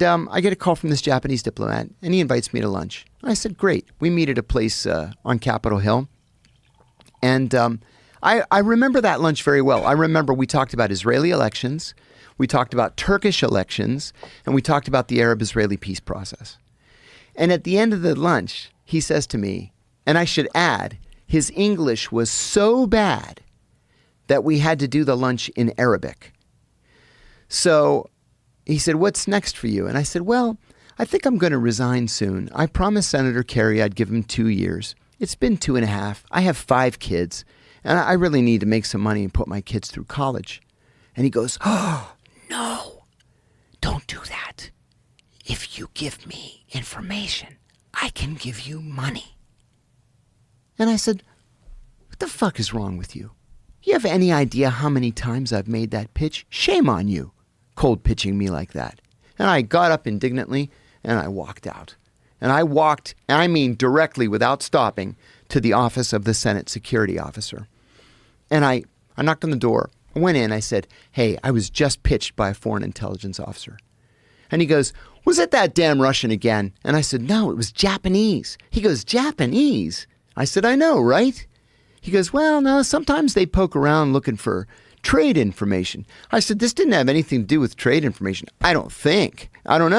I get a call from this Japanese diplomat, and he invites me to lunch. I said, great. We meet at a place on Capitol Hill. And I remember that lunch very well. I remember we talked about Israeli elections, we talked about Turkish elections, and we talked about the Arab-Israeli peace process. And at the end of the lunch, he says to me, and I should add, his English was so bad that we had to do the lunch in Arabic. So he said, what's next for you? And I said, well, I think I'm going to resign soon. I promised Senator Kerry I'd give him 2 years. It's been 2.5. I have 5 kids, and I really need to make some money and put my kids through college. And he goes, oh, no, don't do that. If you give me information, I can give you money. And I said, what the fuck is wrong with you? You have any idea how many times I've made that pitch? Shame on you, cold pitching me like that. And I got up indignantly and I walked out. And I walked, I mean directly without stopping, to the office of the Senate security officer. And I knocked on the door. I went in, I said, hey, I was just pitched by a foreign intelligence officer. And he goes, was it that damn Russian again? And I said, no, it was Japanese. He goes, Japanese? I said, I know, right? He goes, well, no, sometimes they poke around looking for trade information. I said, this didn't have anything to do with trade information. I don't think. I don't know.